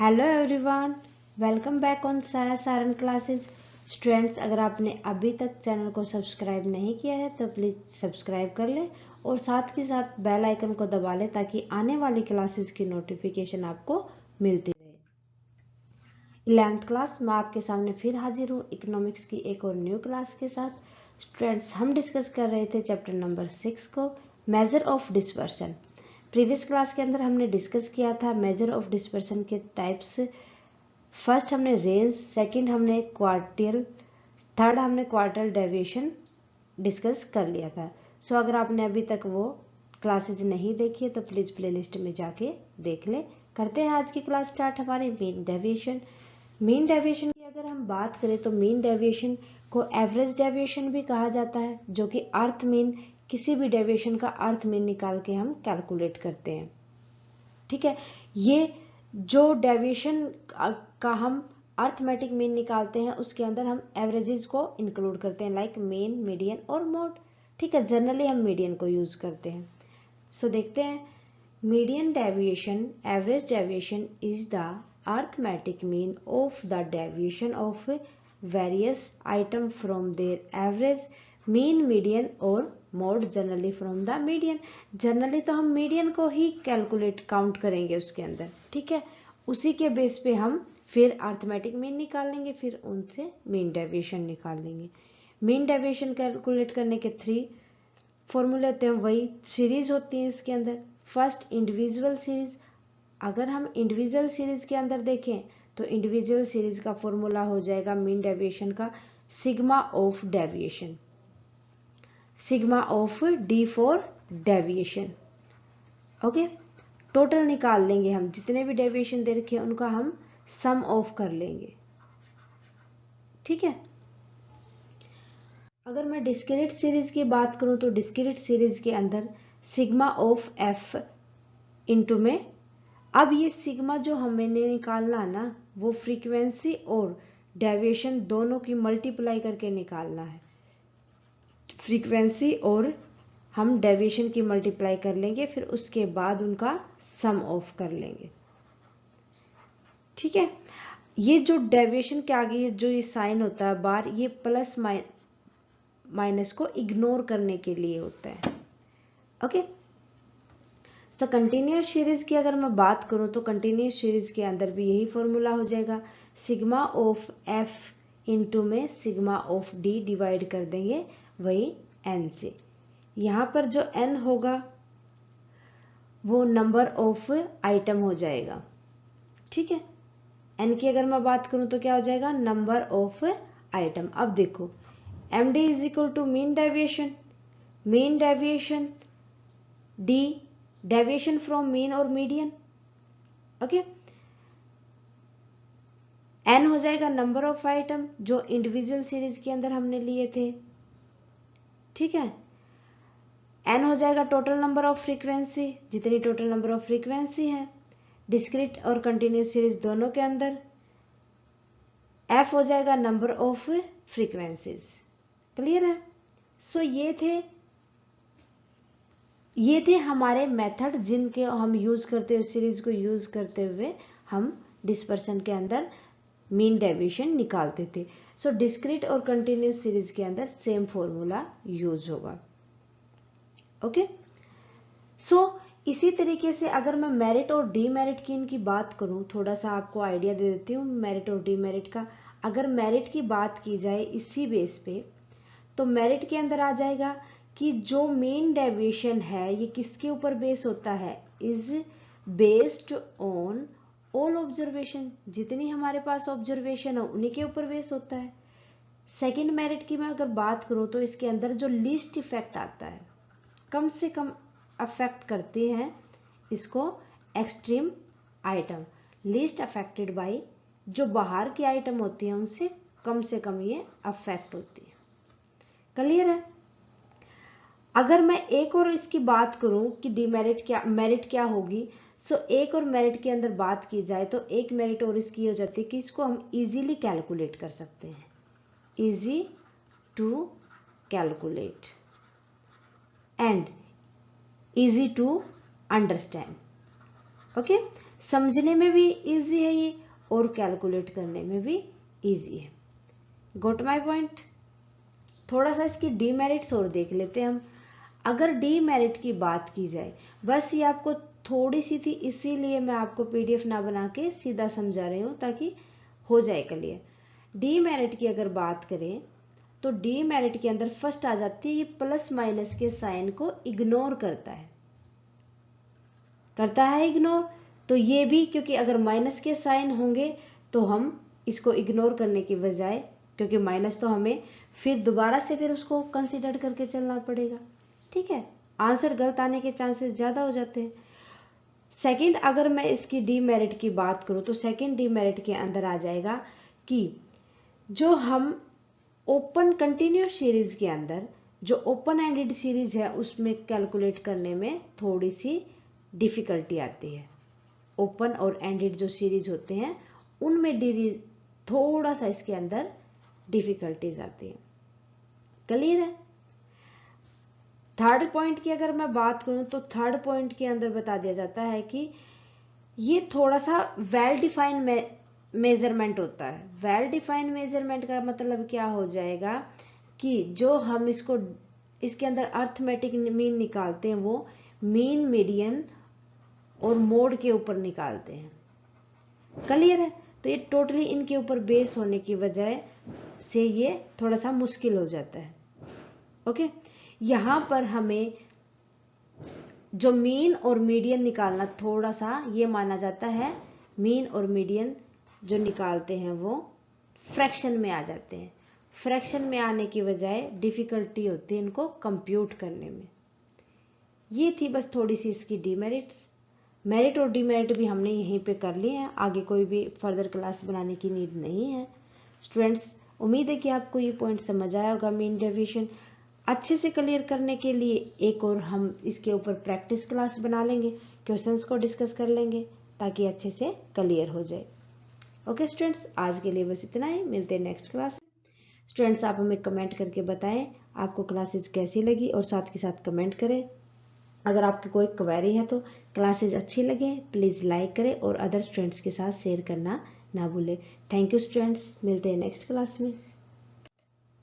Hello everyone, welcome back on साया Saran classes. Students, अगर आपने अभी तक चैनल को सब्सक्राइब नहीं किया है तो प्लीज़ सब्सक्राइब कर लें और साथ के साथ बेल आइकन को दबा लें ताकि आने वाली क्लासेस की नोटिफिकेशन आपको मिलती रहे। 11th क्लास में आपके सामने फिर हाजिर हूँ इकोनॉमिक्स की एक और न्यू क्लास के साथ। स्टूडेंट्स, हम डिस्कस कर रहे थे चैप्टर नंबर 6 को, measure of dispersion. Previous class के अंदर हमने डिस्कस किया था मेजर ऑफ डिस्पर्सन के टाइप्स। फर्स्ट हमने रेंज, सेकंड हमने क्वार्टिल, थर्ड हमने क्वार्टल डेविएशन डिस्कस कर लिया था। सो अगर आपने अभी तक वो क्लासेज नहीं देखी है तो प्लीज़ प्लेलिस्ट में जाके देख ले। करते हैं आज की क्लास स्टार्ट हमारी मीन डेविएशन। मीन डेविएशन की अगर हम बात करें तो मीन डेविएशन को एवरेज डेविएशन भी कहा जाता है, जो कि अर्थ मीन, किसी भी डेविएशन का अर्थ मीन निकाल के हम कैलकुलेट करते हैं। ठीक है, ये जो डेविएशन का हम अर्थमेटिक मीन निकालते हैं उसके अंदर हम एवरेजेस को इंक्लूड करते हैं, लाइक मीन, मीडियन और मोड। ठीक है, जनरली हम मीडियन को यूज करते हैं। सो देखते हैं, median deviation, average deviation is the arithmetic mean of the deviation of various item from their average, mean, median और mode generally from the median। Generally तो हम मीडियन को ही कैलकुलेट काउंट करेंगे उसके अंदर। ठीक है, उसी के बेस पे हम फिर अर्थमेटिक मीन निकाल लेंगे, फिर उनसे मीन डेविएशन निकाल लेंगे। मीन डेविएशन कैलकुलेट करने के 3 फॉर्मूले होते हैं, वही सीरीज होती है इसके अंदर। First individual series. अगर हम इंडिविजुअल सीरीज के अंदर देखें तो इंडिविजुअल सीरीज का फॉर्मूला हो जाएगा मीन डेविएशन का sigma of deviation, sigma of D for deviation. Okay, total निकाल लेंगे हम, जितने भी डेविएशन दे रखे हैं उनका हम सम ऑफ कर लेंगे। ठीक है, अगर मैं डिस्क्रीट सीरीज की बात करूं तो डिस्क्रीट सीरीज के अंदर सिग्मा ऑफ एफ इंटू में, अब ये सिग्मा जो हमें निकालना ना, वो फ्रीक्वेंसी और डेविएशन दोनों की मल्टीप्लाई करके निकालना है। फ्रीक्वेंसी और हम डेविएशन की मल्टीप्लाई कर लेंगे, फिर उसके बाद उनका सम ऑफ कर लेंगे। ठीक है, ये जो डेविएशन के आगे जो ये साइन होता है बार, ये प्लस माइनस को इग्नोर करने के लिए होता है। ओके, तो कंटिन्यूस सीरीज की अगर मैं बात करूं तो कंटिन्यूस सीरीज के अंदर भी यही फॉर्मूला हो जाएगा, सिग्मा ऑफ एफ इंटू में सिग्मा ऑफ डी डिवाइड कर देंगे वही एन से। यहाँ पर जो एन होगा वो नंबर ऑफ आइटम हो जाएगा। ठीक है, एन की अगर मैं बात करूं तो क्या हो जाएगा, नंबर ऑफ आइटम। अब देखो, M D is equal to mean deviation, mean deviation D deviation from mean और मीडियन। ओके, एन हो जाएगा नंबर ऑफ आइटम जो इंडिविजुअल सीरीज के अंदर हमने लिए थे। ठीक है, एन हो जाएगा टोटल नंबर ऑफ फ्रीक्वेंसी, जितनी टोटल नंबर ऑफ फ्रीक्वेंसी है डिस्क्रीट और कंटिन्यूस सीरीज दोनों के अंदर। एफ हो जाएगा नंबर ऑफ फ्रीक्वेंसीज। क्लियर है? सो ये थे हमारे मेथड जिनके हम यूज करते हुए, सीरीज को यूज करते हुए हम डिस्पर्सन के अंदर मीन डेविएशन निकालते थे। सो डिस्क्रीट और कंटिन्यूस सीरीज के अंदर सेम फॉर्मूला यूज होगा। ओके, सो इसी तरीके से अगर मैं मेरिट और डीमेरिट की इनकी बात करूं, थोड़ा सा आपको आइडिया दे देती हूँ मेरिट और डीमेरिट का। अगर मेरिट की बात की जाए इसी बेस पे, तो मेरिट के अंदर आ जाएगा कि जो मीन डेविएशन है ये किसके ऊपर बेस होता है, is based on all observation. जितनी हमारे पास ऑब्जर्वेशन है उन्हीं के ऊपर बेस होता है। सेकंड मेरिट की मैं अगर बात करूं तो इसके अंदर जो लीस्ट इफेक्ट आता है, कम से कम अफेक्ट करते हैं इसको extreme item, least affected by, जो बाहर की आइटम होती है उनसे कम ये अफेक्ट होती है। क्लियर है? अगर मैं एक और इसकी बात करूं कि डीमेरिट क्या मेरिट क्या होगी, सो एक और मेरिट के अंदर बात की जाए तो एक मेरिट और इसकी हो जाती है कि इसको हम इजीली कैलकुलेट कर सकते हैं, easy to calculate and easy to understand. Okay, समझने में भी इजी है ये, और कैलकुलेट करने में भी इजी है। गोट माय पॉइंट। थोड़ा सा इसकी डीमेरिट्स और देख लेते हैं हम। अगर डीमेरिट की बात की जाए, बस ये आपको थोड़ी सी थी, इसीलिए मैं आपको पीडीएफ ना बना के सीधा समझा रही हूँ ताकि हो जाए क्लियर। डीमेरिट की अगर बात करें तो डीमेरिट के अंदर फर्स्ट आ जाती है ये प्लस माइनस के साइन को इग्नोर करता है इग्नोर। तो ये भी, क्योंकि अगर माइनस के साइन होंगे तो हम इसको इग्नोर करने की बजाय, क्योंकि माइनस तो हमें फिर दोबारा से फिर उसको कंसीडर करके चलना पड़ेगा, ठीक है, आंसर गलत आने के चांसेस ज्यादा हो जाते हैं। सेकंड, अगर मैं इसकी डीमेरिट की बात करूं तो सेकंड डीमेरिट के अंदर आ जाएगा कि जो हम ओपन कंटिन्यूस सीरीज के अंदर जो ओपन एंडेड सीरीज है उसमें कैलकुलेट करने में थोड़ी सी डिफिकल्टी आती है। ओपन और एंडेड जो सीरीज होते हैं उनमें थोड़ा सा इसके अंदर डिफिकल्टीज आती है। क्लियर है। थर्ड पॉइंट की अगर मैं बात करूं तो थर्ड पॉइंट के अंदर बता दिया जाता है कि ये थोड़ा सा वेल डिफाइंड मेजरमेंट होता है। वेल डिफाइंड मेजरमेंट का मतलब क्या हो जाएगा कि जो हम इसके अंदर अर्थमेटिक मीन निकालते हैं वो मीन, मीडियन और मोड के ऊपर निकालते हैं। क्लियर है। तो ये टोटली इनके ऊपर बेस होने की वजह से ये थोड़ा सा मुश्किल हो जाता है। ओके, यहां पर हमें जो मीन और मीडियन निकालना थोड़ा सा ये माना जाता है, मीन और मीडियन जो निकालते हैं वो फ्रैक्शन में आ जाते हैं। फ्रैक्शन में आने की बजाय डिफिकल्टी होती है इनको कंप्यूट करने में। ये थी बस थोड़ी सी इसकी डीमेरिट्स। मेरिट और डीमेरिट भी हमने यहीं पे कर लिए हैं, आगे कोई भी फर्दर क्लास बनाने की नीड नहीं है। स्टूडेंट्स, उम्मीद है कि आपको ये पॉइंट समझ आया होगा। मीन डेविएशन अच्छे से क्लियर करने के लिए एक और हम इसके ऊपर प्रैक्टिस क्लास बना लेंगे, क्वेश्चंस को डिस्कस कर लेंगे ताकि अच्छे से क्लियर हो जाए। ओके स्टूडेंट्स, आज के लिए बस इतना ही, मिलते हैं नेक्स्ट क्लास में। स्टूडेंट्स, आप हमें कमेंट करके बताएं आपको क्लासेस कैसी लगी और साथ के साथ कमेंट करें। अगर आपकी कोई क्वेरी है तो क्लासेस अच्छी लगे प्लीज़ लाइक करें और अदर स्टूडेंट्स के साथ शेयर करना ना भूलें। थैंक यू स्टूडेंट्स, मिलते हैं नेक्स्ट क्लास में।